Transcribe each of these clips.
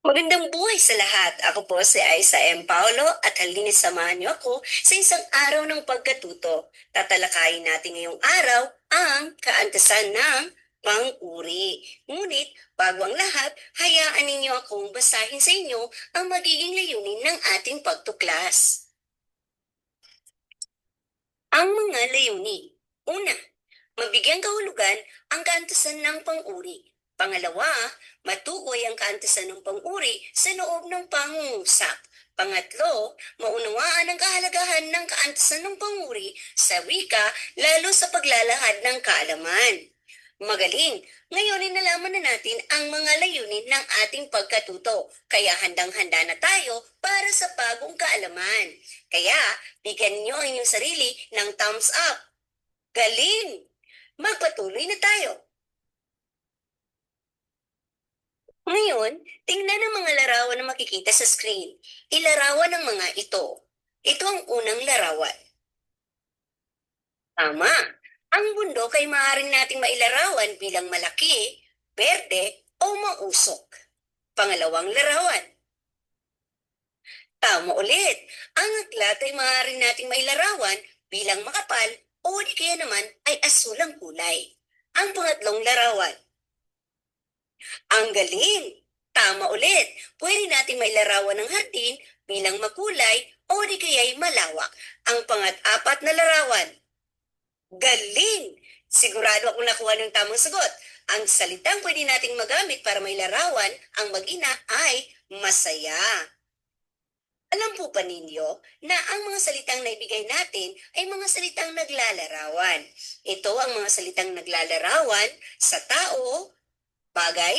Magandang buhay sa lahat. Ako po si Aisa M. Paulo at halina samahan niyo ako sa isang araw ng pagkatuto. Tatalakayin natin ngayong araw ang kaantasan ng pang-uri. Ngunit, bago ang lahat, hayaan ninyo akong basahin sa inyo ang magiging layunin ng ating pagtuklas. Ang mga layunin. Una, mabigyang kahulugan ang kaantasan ng pang-uri. Pangalawa, matukoy ang kaantasan ng pang-uri sa loob ng pangungusap. Pangatlo, maunawaan ang kahalagahan ng kaantasan ng pang-uri sa wika lalo sa paglalahad ng kaalaman. Magaling! Ngayon ay nalaman na natin ang mga layunin ng ating pagkatuto, kaya handang-handa na tayo para sa bagong kaalaman. Kaya, bigyan niyo ang inyong sarili ng thumbs up. Galing! Magpatuloy na tayo. Ngayon, tingnan ang mga larawan na makikita sa screen. Ilarawan ang mga ito. Ito ang unang larawan. Tama. Ang bundok ay maaaring nating mailarawan bilang malaki, berde, o mausok. Pangalawang larawan. Tama ulit. Ang aklat ay maaaring nating mailarawan bilang makapal o di kaya naman ay asul ang kulay. Ang pangatlong larawan. Ang galing! Tama ulit. Pwede nating mailarawan ng hardin bilang makulay o di kaya'y malawak. Ang pangat-apat na larawan. Galing! Sigurado ako nakuha ng tamang sagot. Ang salitang pwede nating magamit para mailarawan ang mag-ina ay masaya. Alam po ba ninyo na ang mga salitang naibigay natin ay mga salitang naglalarawan? Ito ang mga salitang naglalarawan sa tao, bagay,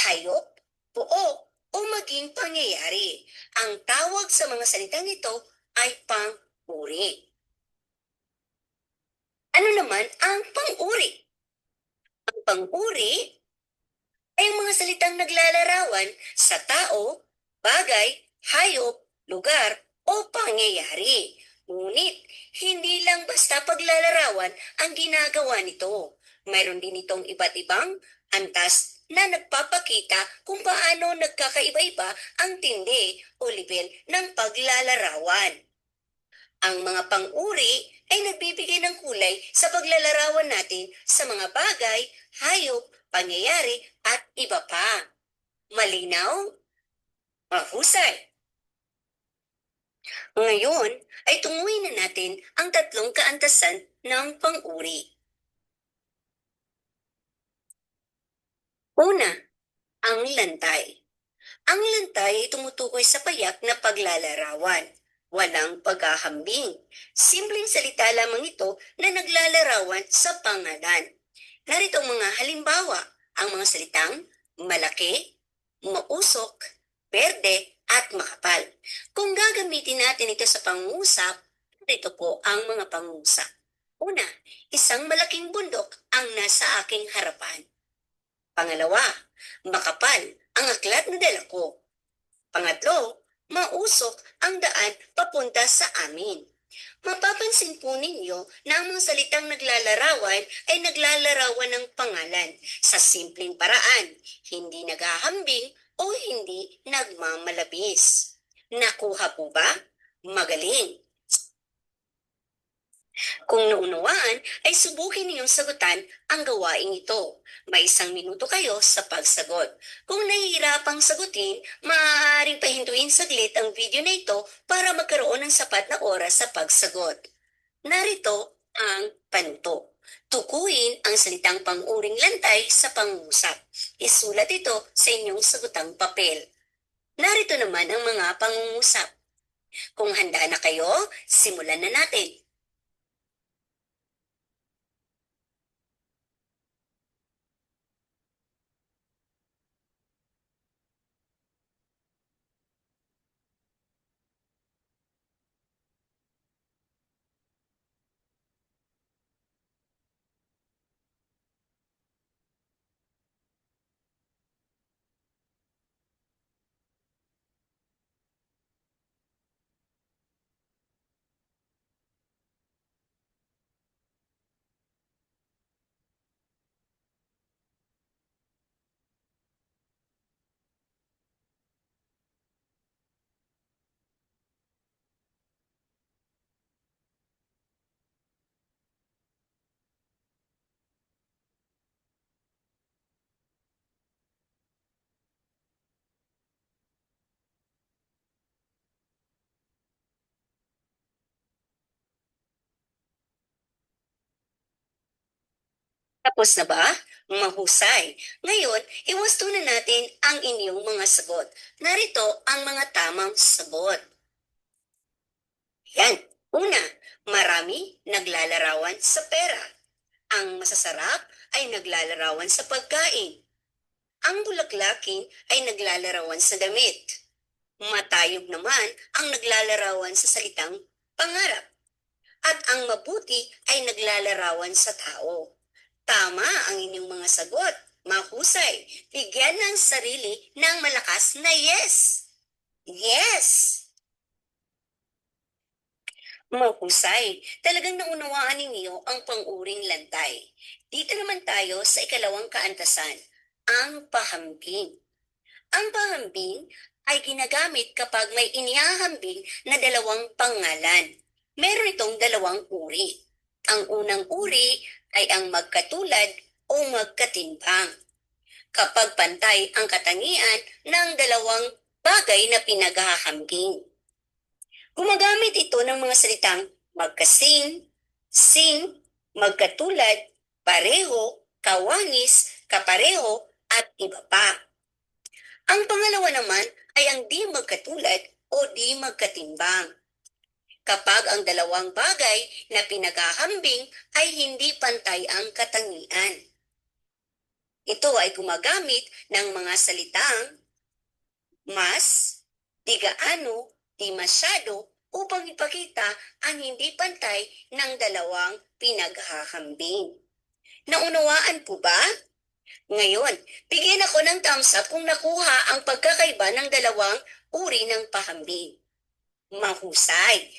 hayop, buo, o maging pangyayari. Ang tawag sa mga salitang ito ay pang-uri. Ano naman ang pang-uri? Ang pang-uri ay ang mga salitang naglalarawan sa tao, bagay, hayop, lugar, o pangyayari. Ngunit, hindi lang basta paglalarawan ang ginagawa nito. Mayroon din itong iba't ibang antas na nagpapakita kung paano nagkakaiba-iba ang tindi o level ng paglalarawan. Ang mga pang-uri ay nagbibigay ng kulay sa paglalarawan natin sa mga bagay, hayop, pangyayari at iba pa. Malinaw? Mahusay! Ngayon ay tunguin na natin ang tatlong kaantasan ng pang-uri. Una, ang lantay. Ang lantay ay tumutukoy sa payak na paglalarawan. Walang paghahambing. Simpleng salita lamang ito na naglalarawan sa pangalan. Narito ang mga halimbawa, ang mga salitang malaki, mausok, berde, at makapal. Kung gagamitin natin ito sa pangungusap, narito po ang mga pangungusap. Una, isang malaking bundok ang nasa aking harapan. Pangalawa, makapal ang aklat na dala ko. Pangatlo, mausok ang daan papunta sa amin. Mapapansin po ninyo na ang mga salitang naglalarawan ay naglalarawan ng pangalan sa simpleng paraan, hindi naghahambing o hindi nagmamalabis. Nakuha po ba? Magaling! Kung naunawaan, ay subukin niyong sagutan ang gawaing ito. May 1 minuto kayo sa pagsagot. Kung nahihirapang sagutin, maaaring pahintuin saglit ang video na ito para magkaroon ng sapat na oras sa pagsagot. Narito ang panuto. Tukuyin ang salitang pang-uring lantay sa pangungusap. Isulat ito sa inyong sagutang papel. Narito naman ang mga pangungusap. Kung handa na kayo, simulan na natin. Tapos na ba? Mahusay. Ngayon, iwasto na natin ang inyong mga sagot. Narito ang mga tamang sagot. Yan. Una, marami naglalarawan sa pera. Ang masasarap ay naglalarawan sa pagkain. Ang bulaklakin ay naglalarawan sa damit. Matayog naman ang naglalarawan sa salitang pangarap. At ang mabuti ay naglalarawan sa tao. Tama ang inyong mga sagot. Mahusay. Bigyan ng sarili ng malakas na yes. Yes! Mahusay. Talagang naunawaan ninyo ang pang-uring lantay. Dito naman tayo sa ikalawang kaantasan, ang pahambing. Ang pahambing ay ginagamit kapag may inihahambing na dalawang pangalan. Meron itong dalawang uri. Ang unang uri ay ang magkatulad o magkatimbang. Kapag pantay ang katangian ng dalawang bagay na pinaghahambing. Gumagamit ito ng mga salitang magkasing, sing, magkatulad, pareho, kawangis, kapareho, at iba pa. Ang pangalawa naman ay ang di magkatulad o di magkatimbang. Kapag ang dalawang bagay na pinaghahambing ay hindi pantay ang katangian. Ito ay gumagamit ng mga salitang mas, di gaano, di masyado upang ipakita ang hindi pantay ng dalawang pinaghahambing. Naunawaan po ba? Ngayon, bigyan ako ng thumbs up kung nakuha ang pagkakaiba ng dalawang uri ng pahambing. Mahusay.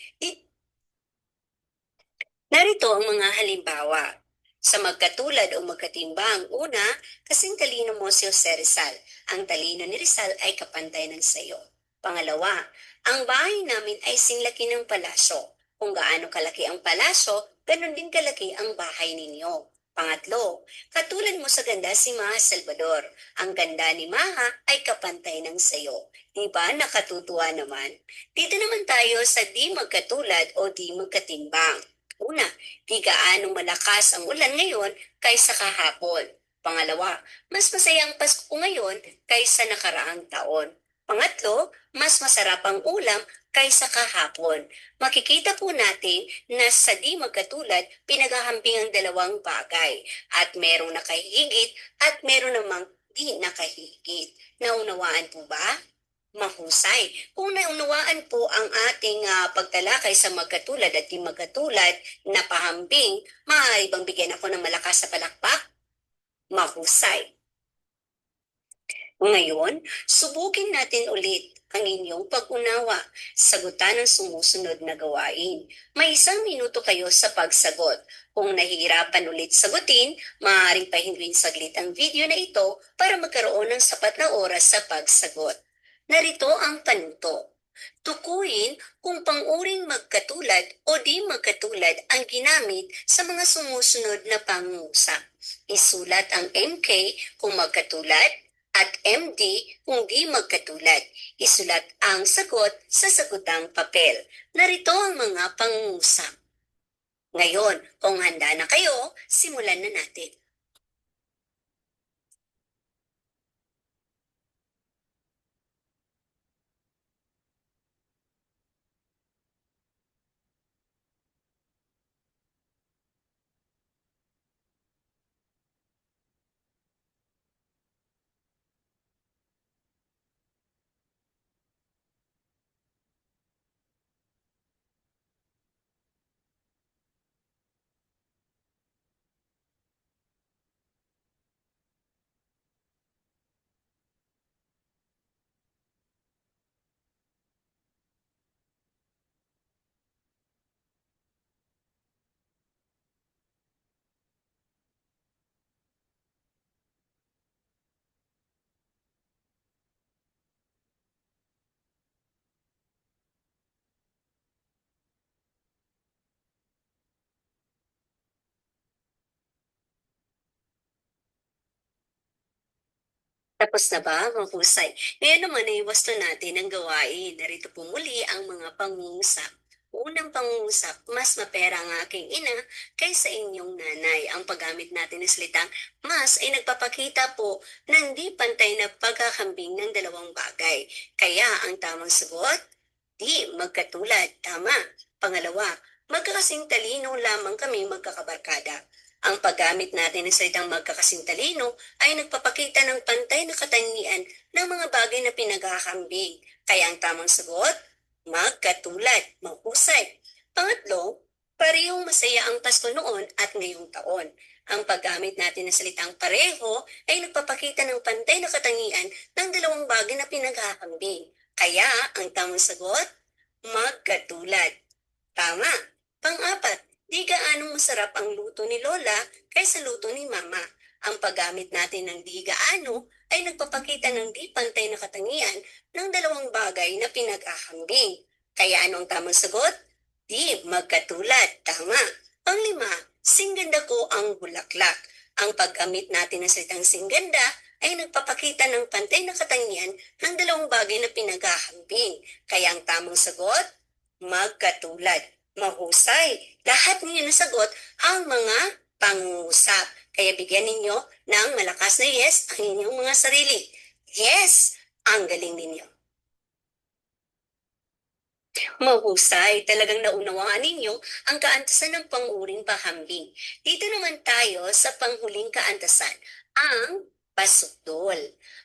Narito ang mga halimbawa. Sa magkatulad o magkatimbang, una, kasing talino mo si Jose Rizal. Ang talino ni Rizal ay kapantay ng sayo. Pangalawa, ang bahay namin ay singlaki ng palasyo. Kung gaano kalaki ang palasyo, ganun din kalaki ang bahay ninyo. Pangatlo, katulad mo sa ganda si Maha Salvador. Ang ganda ni Maha ay kapantay ng sayo. Diba nakatutuwa naman? Dito naman tayo sa di magkatulad o di magkatimbang. Una, di gaanong malakas ang ulan ngayon kaysa kahapon. Pangalawa, mas masaya ang Pasko ngayon kaysa nakaraang taon. Pangatlo, mas masarap ang ulam kaysa kahapon. Makikita po natin na sa di magkatulad, pinaghahambing ang dalawang bagay. At merong nakahigit at meron namang di nakahigit. Naunawaan po ba? Mahusay. Kung naunawaan po ang ating pagtalakay sa magkatulad at di magkatulad na pahambing, maaari bang bigyan ako ng malakas sa palakpak? Mahusay. Ngayon, subukin natin ulit ang inyong pag-unawa. Sagutan ang sumusunod na gawain. May 1 minuto kayo sa pagsagot. Kung nahihirapan ulit sagutin, maaaring pahinduin saglit ang video na ito para magkaroon ng sapat na oras sa pagsagot. Narito ang panuto. Tukuyin kung pang-uring magkatulad o di magkatulad ang ginamit sa mga sumusunod na pangungusap. Isulat ang MK kung magkatulad at MD kung di magkatulad. Isulat ang sagot sa sagutang papel. Narito ang mga pangungusap. Ngayon, kung handa na kayo, simulan na natin. Tapos na ba? Mahusay. Ngayon naman ay wasto natin ang gawain. Narito po muli ang mga pangungusap. Unang pangungusap, mas mapera ang aking ina kaysa inyong nanay. Ang paggamit natin ng salitang mas ay nagpapakita po na hindi pantay na pagkakambing ng dalawang bagay. Kaya ang tamang sagot, di magkatulad. Tama. Pangalawa, magkakasing talino lamang kami magkakabarkada. Ang paggamit natin ng salitang magkakasing talino ay nagpapakita ng pantay na katangian ng mga bagay na pinagkakambing. Kaya ang tamang sagot, magkatulad, mahusay. Pangatlo, parehong masaya ang Pasko noon at ngayong taon. Ang paggamit natin ng salitang pareho ay nagpapakita ng pantay na katangian ng dalawang bagay na pinaghahambing. Kaya ang tamang sagot, magkatulad. Tama. Pang-apat, di gaanong masarap ang luto ni Lola kaysa luto ni Mama. Ang paggamit natin ng di gaano ay nagpapakita ng di pantay na katangian ng dalawang bagay na pinag-ahambing. Kaya ano ang tamang sagot? Di magkatulad. Tama. Panglima, singganda ko ang bulaklak. Ang paggamit natin ng salitang singganda ay nagpapakita ng pantay na katangian ng dalawang bagay na pinag-ahambing. Kaya ang tamang sagot? Magkatulad. Mahusay. Lahat ninyo nasagot ang mga pangungusap. Kaya bigyan ninyo ng malakas na yes ang inyong mga sarili. Yes! Ang galing ninyo. Mahusay, talagang naunawaan ninyo ang kaantasan ng panguring pahambing. Dito naman tayo sa panghuling kaantasan, ang pasukdol.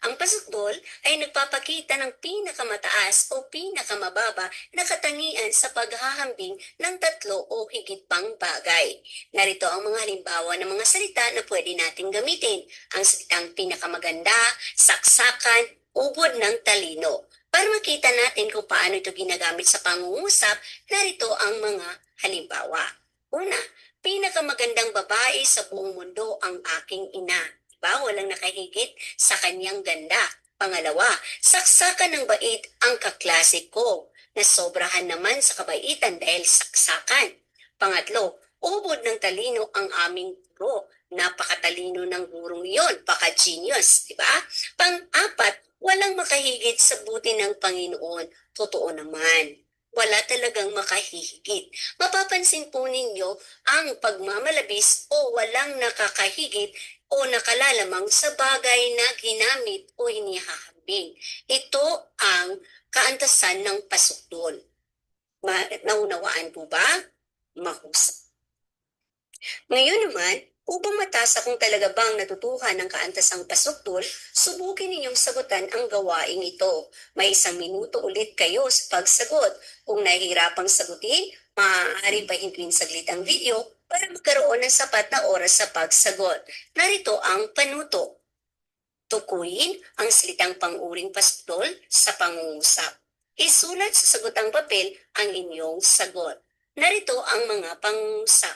Ang pasukdol ay nagpapakita ng pinakamataas o pinakamababa na katangian sa paghahambing ng tatlo o higit pang bagay. Narito ang mga halimbawa ng mga salita na pwede nating gamitin. Ang salitang pinakamaganda, saksakan, ubod ng talino. Para makita natin kung paano ito ginagamit sa pangungusap, narito ang mga halimbawa. Una, pinakamagandang babae sa buong mundo ang aking ina. Diba? Walang nakahigit sa kanyang ganda. Pangalawa, saksakan ng bait ang kaklase ko. Nasobrahan naman sa kabaitan dahil saksakan. Pangatlo, ubod ng talino ang aming guro. Napakatalino ng gurong iyon, paka-genius, di ba? Pang-apat, walang makahigit sa buti ng Panginoon. Totoo naman. Wala talagang makahihigit. Mapapansin po ninyo ang pagmamalabis o walang nakakahigit o nakalalamang sa bagay na ginamit o hinihahambing. Ito ang kaantasan ng pasukdol. Naunawaan po ba? Mahusay. Ngayon naman, upang matasa kung talaga bang natutuhan ng kaantasang pasukdol, subukin ninyong sagutan ang gawaing ito. May 1 minuto ulit kayo sa pagsagot. Kung nahihirapang sagutin, maaari pahintuin saglit ang video para magkaroon ng sapat na oras sa pagsagot. Narito ang panuto. Tukuyin ang salitang panguring pasukdol sa pangungusap. Isulat sa sagutang papel ang inyong sagot. Narito ang mga pangungusap.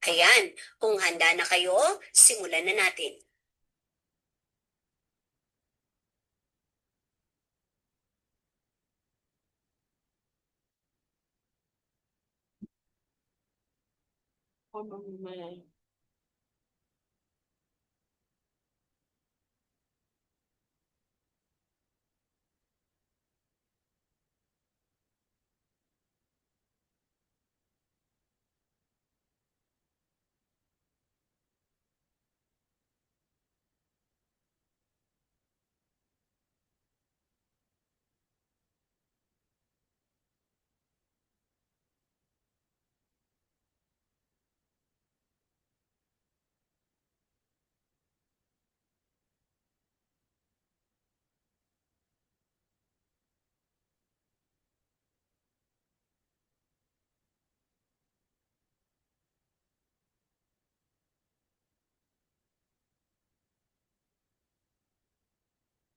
Ayan, kung handa na kayo, simulan na natin.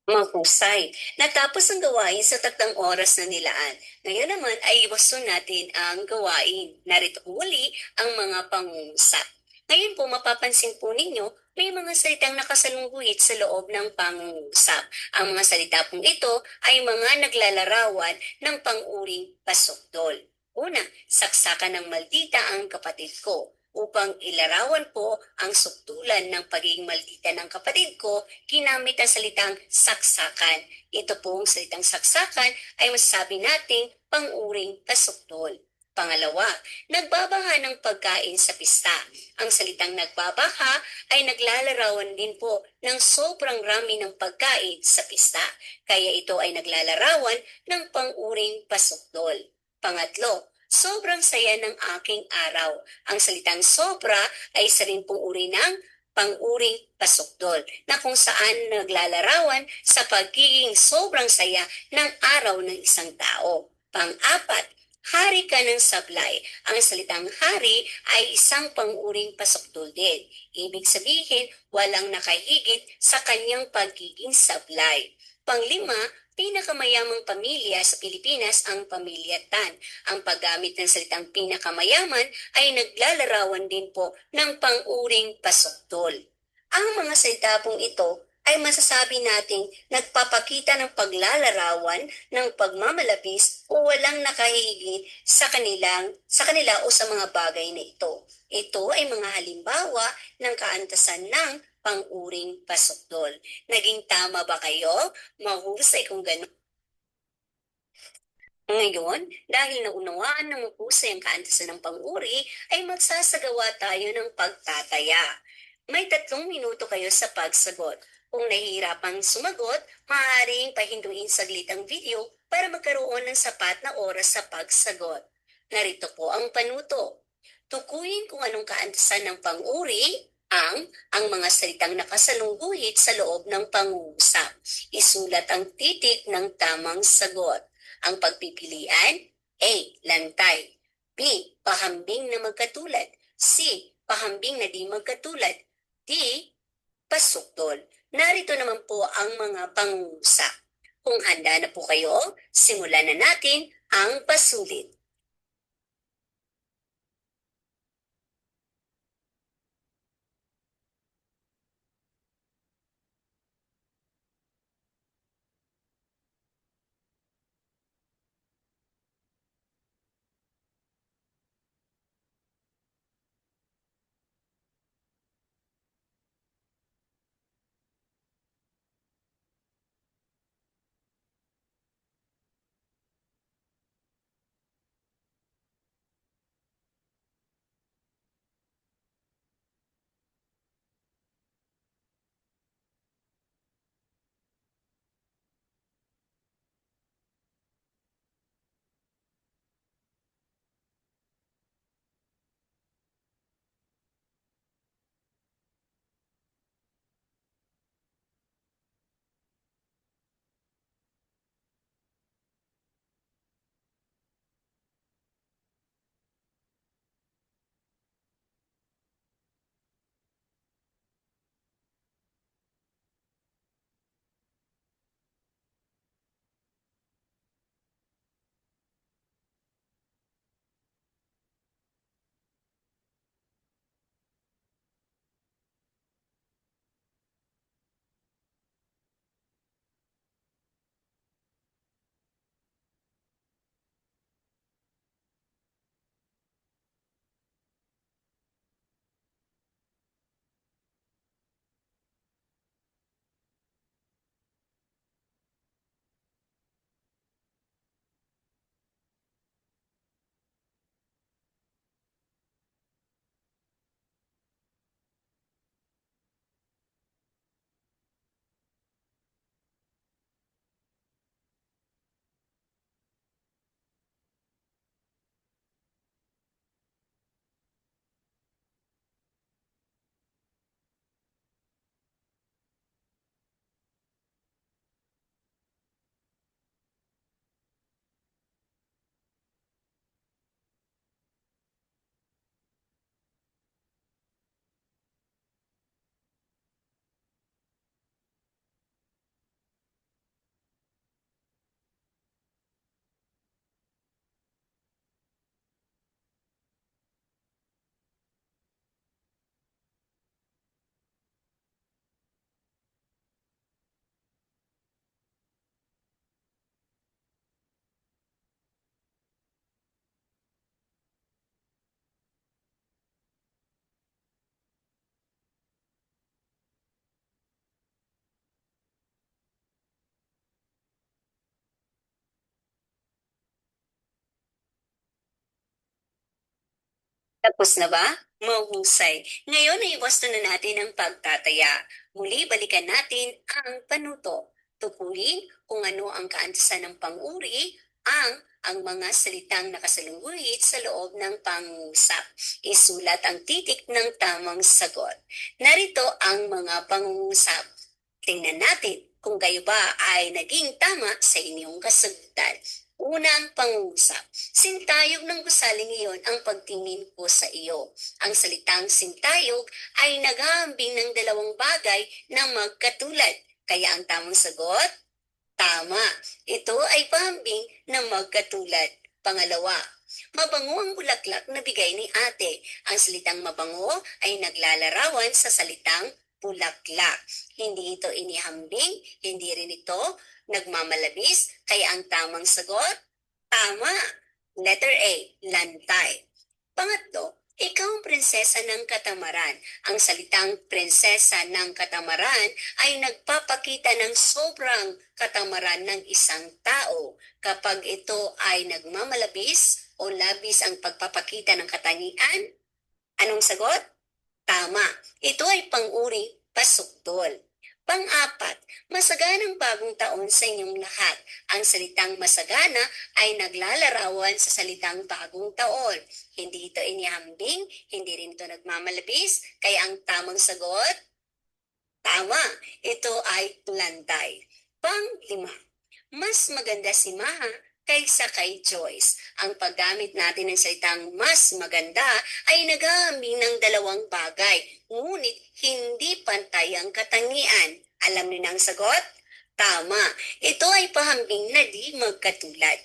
Mahusay. Natapos ang gawain sa tatlong oras na nilaan. Ngayon naman ay iwason natin ang gawain. Narito muli ang mga pangungusap. Ngayon po mapapansin po ninyo, may mga salitang nakasalungguhit sa loob ng pangungusap. Ang mga salita pong ito ay mga naglalarawan ng panguring pasukdol. Una, saksakan ng maldita ang kapatid ko. Upang ilarawan po ang suktulan ng pagiging maldita ng kapatid ko, ginamit ang salitang saksakan. Ito pong salitang saksakan ay masasabi nating panguring pasuktol. Pangalawa, nagbabaha ng pagkain sa pista. Ang salitang nagbabaha ay naglalarawan din po ng sobrang rami ng pagkain sa pista. Kaya ito ay naglalarawan ng panguring pasuktol. Pangatlo, sobrang saya ng aking araw. Ang salitang sobra ay isa rin pong uri ng panguring pasukdol na kung saan naglalarawan sa pagiging sobrang saya ng araw ng isang tao. Pang-apat, hari ka ng sablay. Ang salitang hari ay isang panguring pasukdol din. Ibig sabihin, walang nakahigit sa kanyang pagiging sablay. Panglima, pinakamayamang pamilya sa Pilipinas ang pamilya Tan. Ang paggamit ng salitang pinakamayaman ay naglalarawan din po ng panguring pasukdol. Ang mga salita pong ito ay masasabi nating nagpapakita ng paglalarawan ng pagmamalabis o walang nakahigit sa kanila o sa mga bagay na ito. Ito ay mga halimbawa ng kaantasan ng panguring pasukdol. Naging tama ba kayo? Mahusay kung gano'n. Ngayon, dahil naunawaan ng mahusay ang kaantasan ng pang-uri, ay magsasagawa tayo ng pagtataya. May 3 minuto kayo sa pagsagot. Kung nahihirapang sumagot, maaaring pahinduin saglit ang video para magkaroon ng sapat na oras sa pagsagot. Narito po ang panuto. Tukuyin kung anong kaantasan ng pang-uri ang mga salitang nakasalungguhit sa loob ng pangungusap. Isulat ang titik ng tamang sagot. Ang pagpipilian: A. Lantay. B. Pahambing na magkatulad. C. Pahambing na di magkatulad. D. Pasuktol. Narito naman po ang mga pangungusap. Kung handa na po kayo, simulan na natin ang pasulit. Tapos na ba? Mahusay. Ngayon ay iwasto na natin ang pagtataya. Muli balikan natin ang panuto. Tukuyin kung ano ang kaantasan ng pang-uri, ang mga salitang nakasalunguhit sa loob ng pangungusap. Isulat ang titik ng tamang sagot. Narito ang mga pangungusap. Tingnan natin kung kayo ba ay naging tama sa inyong kasagutan. Unang pangungusap. Sintayog ng gusaling iyon ang pagtingin ko sa iyo. Ang salitang sintayog ay naghahambing ng dalawang bagay na magkatulad. Kaya ang tamang sagot, tama. Ito ay pahambing na magkatulad. Pangalawa, mabango ang bulaklak na bigay ni ate. Ang salitang mabango ay naglalarawan sa salitang bulaklak. Hindi ito inihambing, hindi rin ito nagmamalabis, kaya ang tamang sagot, tama. Letter A, lantay. Pangatlo, ikaw ang prinsesa ng katamaran. Ang salitang prinsesa ng katamaran ay nagpapakita ng sobrang katamaran ng isang tao. Kapag ito ay nagmamalabis o labis ang pagpapakita ng katangian, anong sagot? Tama. Ito ay pang-uri pasukdol. Pang-apat, masaganang bagong taon sa inyong lahat. Ang salitang masagana ay naglalarawan sa salitang bagong taon. Hindi ito inihambing, hindi rin ito nagmamalabis, kaya ang tamang sagot, tama. Ito ay lantay. Pang-lima, mas maganda si Maha kaysa kay Joyce. Ang paggamit natin ng salitang mas maganda ay naghahambing ng dalawang bagay, ngunit hindi pantay ang katangian. Alam niyo na ang sagot? Tama. Ito ay pahambing na di magkatulad.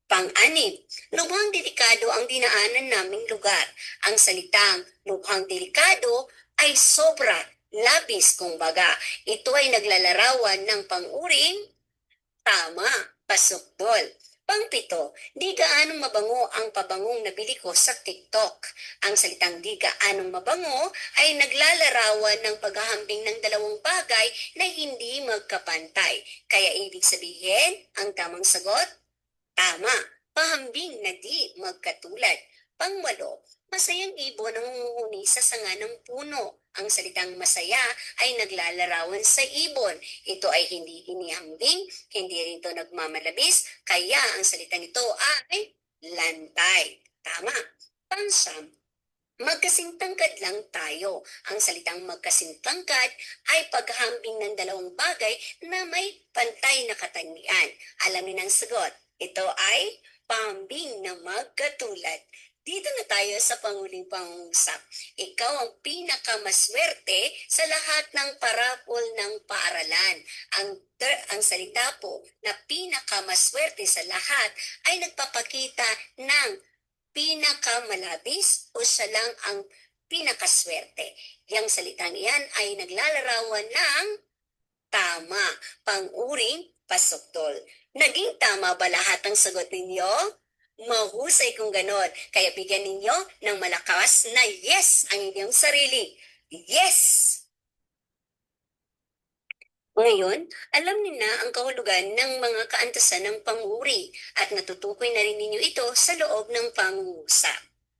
Pang-anim, lubhang delikado ang dinaanan naming lugar. Ang salitang lubhang delikado ay sobra, labis kumbaga. Ito ay naglalarawan ng pang-uring tama, pasukdol. Pangpito, di gaanong mabango ang pabangong nabili ko sa TikTok. Ang salitang di gaanong mabango ay naglalarawan ng paghahambing ng dalawang bagay na hindi magkapantay. Kaya ibig sabihin, ang tamang sagot, tama, pahambing na di magkatulad. Pangwalo, masayang ibon ang umuuni sa sanga ng puno. Ang salitang masaya ay naglalarawan sa ibon. Ito ay hindi hinihambing, hindi rin ito nagmamalabis, kaya ang salitang ito ay lantay. Tama. Pansam, magkasing tangkad lang tayo. Ang salitang magkasing tangkad ay paghahambing ng dalawang bagay na may pantay na katangian. Alam niyo ng sagot. Ito ay pahambing na magkatulad. Dito na tayo sa panguling pangungusap. Ikaw ang pinakamaswerte sa lahat ng parapol ng paaralan. Ang salita po na pinakamaswerte sa lahat ay nagpapakita ng pinakamalabis o siya lang ang pinakaswerte. Yang salitang iyan ay naglalarawan ng tama, pang-uring pasukdol. Naging tama ba lahat ang sagot ninyo? Mahusay kung ganon. Kaya bigyan ninyo ng malakas na yes ang inyong sarili. Yes! Ngayon, alam niyo na ang kahulugan ng mga kaantasan ng pang-uri at natutukoy na rin ninyo ito sa loob ng pangungusap.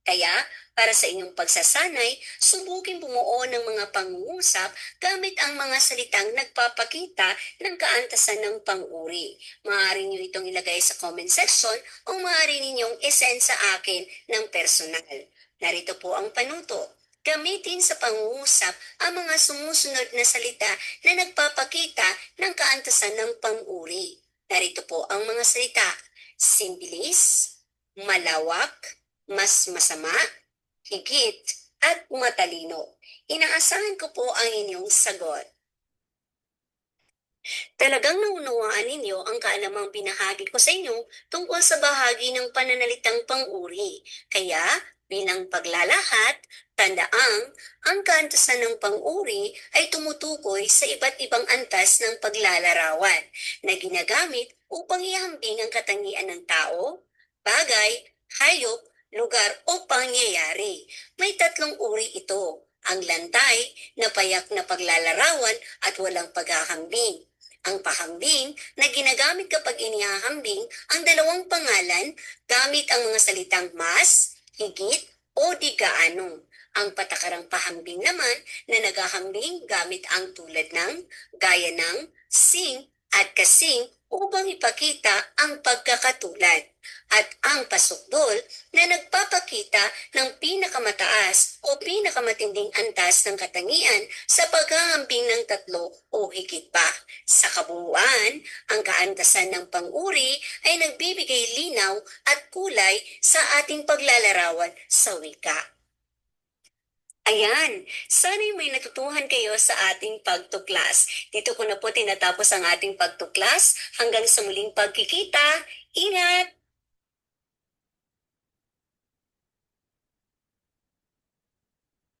Kaya, para sa inyong pagsasanay, subukin bumuo ng mga pangungusap gamit ang mga salitang nagpapakita ng kaantasan ng pang-uri. Maaari niyo itong ilagay sa comment section o maaari ninyong isend sa akin ng personal. Narito po ang panuto. Gamitin sa pangungusap ang mga sumusunod na salita na nagpapakita ng kaantasan ng pang-uri. Narito po ang mga salita. Simbilis, malawak, mas masama, higit, at matalino. Inaasahan ko po ang inyong sagot. Talagang naunawaan ninyo ang kaalamang binahagi ko sa inyo tungkol sa bahagi ng pananalitang pang-uri. Kaya, bilang paglalahat, tandaang ang kaantasan ng pang-uri ay tumutukoy sa iba't ibang antas ng paglalarawan na ginagamit upang ihambing ang katangian ng tao, bagay, hayop, lugar o pangyayari. May tatlong uri ito. Ang lantay na payak na paglalarawan at walang paghahambing. Ang pahambing na ginagamit kapag inihahambing ang dalawang pangalan gamit ang mga salitang mas, higit, o di gaano. Ang patakarang pahambing naman na naghahambing gamit ang tulad ng gaya ng sing at kasing upang ipakita ang pagkakatulad. At ang pasukdol na nagpapakita ng pinakamataas o pinakamatinding antas ng katangian sa paghahambing ng tatlo o higit pa. Sa kabuuan, ang kaantasan ng pang-uri ay nagbibigay linaw at kulay sa ating paglalarawan sa wika. Ayan, sana'y may natutuhan kayo sa ating pagtuklas. Dito ko na po tinatapos ang ating pagtuklas. Hanggang sa muling pagkikita, ingat!